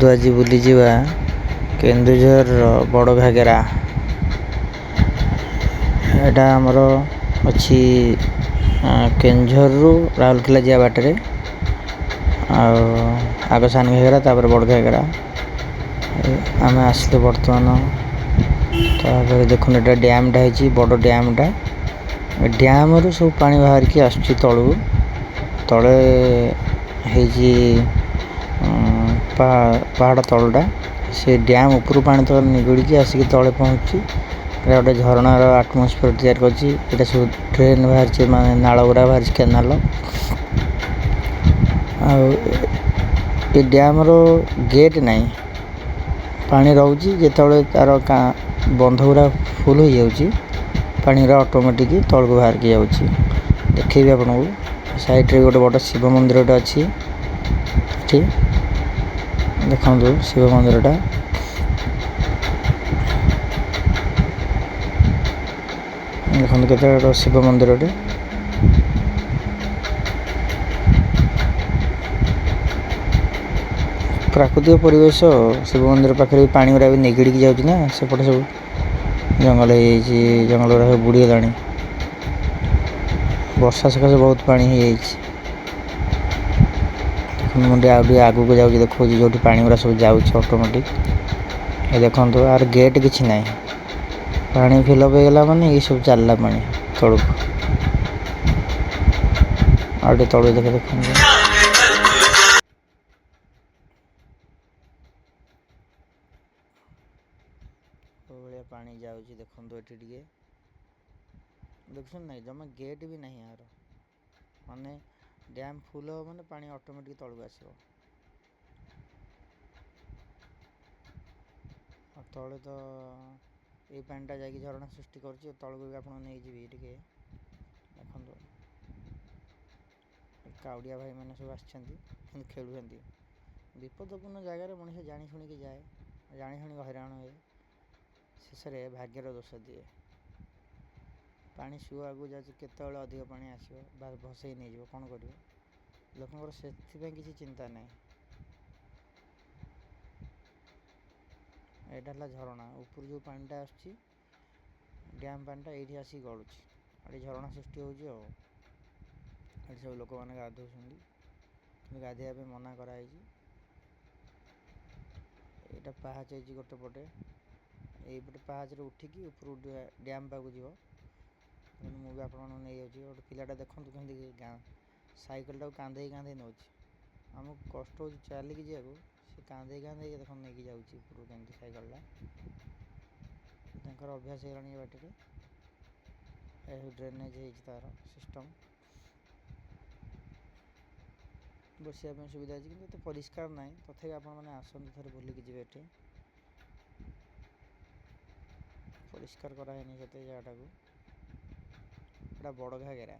ଆଜି ବୁଲିଯିବା କେନ୍ଦୁଝର ବଡ଼ ଘାଗରା। ଏଇଟା ଆମର ଅଛି କେନ୍ଦୁଝରରୁ ରାଉରକେଲା ଯିବା ବାଟରେ। ଆଉ ଆଗ ସାନ ଘାଗରା ତାପରେ ବଡ଼ ଘାଗରା। ଆମେ ଆସିଲୁ ବର୍ତ୍ତମାନ। ତାପରେ ଦେଖୁନ ଏଇଟା ଡ୍ୟାମ୍ଟା ହେଇଛି, ବଡ଼ ଡ୍ୟାମ୍ଟା। ଡ୍ୟାମ୍ରୁ ସବୁ ପାଣି ବାହାରିକି ଆସୁଛି ତଳକୁ। ତଳେ ହେଇଛି ପାହାଡ଼ ତଳଟା। ସେ ଡ୍ୟାମ୍ ଉପରୁ ପାଣି ତଳେ ନିଗୁଡ଼ିକି ଆସିକି ତଳେ ପହଞ୍ଚୁଛି। ଏଇଟା ଗୋଟେ ଝରଣାର ଆଟମସ୍ଫିୟର ତିଆରି କରିଛି। ଏଇଟା ସବୁ ଡ୍ରେନ୍ ବାହାରିଛି, ମାନେ ନାଳ ଗୁଡ଼ା ବାହାରିଛି, କେନାଲ। ଆଉ ଏ ଡ୍ୟାମ୍ର ଗେଟ୍ ନାହିଁ, ପାଣି ରହୁଛି। ଯେତେବେଳେ ତା'ର ବନ୍ଧ ଗୁଡ଼ା ଫୁଲ୍ ହୋଇଯାଉଛି, ପାଣିଗୁଡ଼ା ଅଟୋମେଟିକ୍ ତଳକୁ ବାହାରିକି ଯାଉଛି। ଦେଖେଇବି ଆପଣଙ୍କୁ। ସାଇଡ଼୍ରେ ଗୋଟେ ବଡ଼ ଶିବ ମନ୍ଦିରଟେ ଅଛି। ଏଠି ଦେଖନ୍ତୁ ଶିବ ମନ୍ଦିରଟା। ଦେଖନ୍ତୁ କେତେ ବଡ଼ ଶିବ ମନ୍ଦିରଟେ। ପ୍ରାକୃତିକ ପରିବେଶ। ଶିବ ମନ୍ଦିର ପାଖରେ ବି ପାଣି ଗୁଡ଼ା ବି ନିଗିଡ଼ିକି ଯାଉଛି ନା। ସେପଟେ ସବୁ ଜଙ୍ଗଲ ହେଇଯାଇଛି, ଜଙ୍ଗଲ ଗୁଡ଼ା ସବୁ ବୁଡ଼ିଗଲାଣି। ବର୍ଷା ସକାଶେ ବହୁତ ପାଣି ହେଇଯାଇଛି। ମୁଁ ଟିକେ ଆଉ ଟିକେ ଆଗକୁ ଯାଉଛି, ଦେଖାଉଛି ଯେଉଁଠି ପାଣି ଗୁଡ଼ା ସବୁ ଯାଉଛି ଅଟୋମେଟିକ୍। ଏ ଦେଖନ୍ତୁ ଆର ଗେଟ୍ କିଛି ନାହିଁ। ପାଣି ଫିଲ୍ଅପ୍ ହେଇଗଲା ମାନେ ଏଇ ସବୁ ଚାଲିଲା ପାଣି ତଳକୁ। ଆଉ ଟିକେ ତଳକୁ ଦେଖନ୍ତୁ। ଭଳିଆ ପାଣି ଯାଉଛି ଦେଖନ୍ତୁ। ଏଠି ଟିକେ ଦେଖୁଛନ୍ତି ନାହିଁ, ଜମା ଗେଟ୍ ବି ନାହିଁ ଏହାର। ମାନେ ଡ୍ୟାମ୍ ଫୁଲ୍ ହେବ ମାନେ ପାଣି ଅଟୋମେଟିକ୍ ତଳକୁ ଆସିବ। ଆଉ ତଳେ ତ ଏଇ ପାଣିଟା ଯାଇକି ଝରଣା ସୃଷ୍ଟି କରୁଛି। ତଳକୁ ବି ଆପଣ ନେଇଯିବି ଟିକେ ଦେଖନ୍ତୁ। କାଉଡ଼ିଆ ଭାଇମାନେ ସବୁ ଆସିଛନ୍ତି, କିନ୍ତୁ ଖେଳୁଛନ୍ତି। ବିପଦପୂର୍ଣ୍ଣ ଜାଗାରେ ମଣିଷ ଜାଣି ଶୁଣିକି ଯାଏ, ଜାଣି ଶୁଣିକି ହଇରାଣ ହୁଏ। ଶେଷରେ ଭାଗ୍ୟର ଦୋଷ ଦିଏ। ପାଣି ସୁଅ ଆଗକୁ ଯାଉଛି, କେତେବେଳେ ଅଧିକ ପାଣି ଆସିବ ବା ଭସେଇ ନେଇଯିବ, କ'ଣ କରିବ? ଲୋକଙ୍କର ସେଥିପାଇଁ କିଛି ଚିନ୍ତା ନାହିଁ। ଏଇଟା ହେଲା ଝରଣା। ଉପରୁ ଯେଉଁ ପାଣିଟା ଆସୁଛି, ଡ୍ୟାମ୍ ପାଣିଟା ଏଇଠି ଆସିକି ଗଳୁଛି। ଏଠି ଝରଣା ସୃଷ୍ଟି ହେଉଛି। ଆଉ ଏଠି ସବୁ ଲୋକମାନେ ଗାଧଉଛନ୍ତି, କିନ୍ତୁ ଗାଧୋଇବା ପାଇଁ ମନା କରାହେଇଛି। ଏଇଟା ପାହାଚ ହେଇଛି ଗୋଟେ ପଟେ। ଏଇପଟେ ପାହାଚରେ ଉଠିକି ଉପରୁ ଡ୍ୟାମ୍ ପାଖକୁ ଯିବ। କିନ୍ତୁ ମୁଁ ବି ଆପଣମାନଙ୍କୁ ନେଇଯାଉଛି। ଗୋଟେ ପିଲାଟା ଦେଖନ୍ତୁ କେମିତି ସାଇକେଲଟାକୁ କାନ୍ଧେଇ କାନ୍ଧେଇ ନେଉଛି। ଆମକୁ କଷ୍ଟ ହେଉଛି ଚାଲିକି ଯିବାକୁ, ସେ କାନ୍ଧେଇ କାନ୍ଧେଇ ଦେଖନ୍ତୁ ନେଇକି ଯାଉଛି ଉପରକୁ କେମିତି ସାଇକେଲଟା। ତାଙ୍କର ଅଭ୍ୟାସ ହେଇଗଲାଣି ଏ ବାଟରେ। ଏ ଡ୍ରେନେଜ୍ ହେଇଛି ତା'ର ସିଷ୍ଟମ୍। ବସିବା ପାଇଁ ସୁବିଧା ଅଛି, କିନ୍ତୁ ଏତେ ପରିଷ୍କାର ନାହିଁ। ତଥାପି ଆପଣମାନେ ଆସନ୍ତୁ, ଥରେ ବୁଲିକି ଯିବେ। ଏଠି ପରିଷ୍କାର କରାହେଇନି ସେତେ ଜାଗାଟାକୁ। ଏଇଟା ବଡ଼ ଘାଗରା।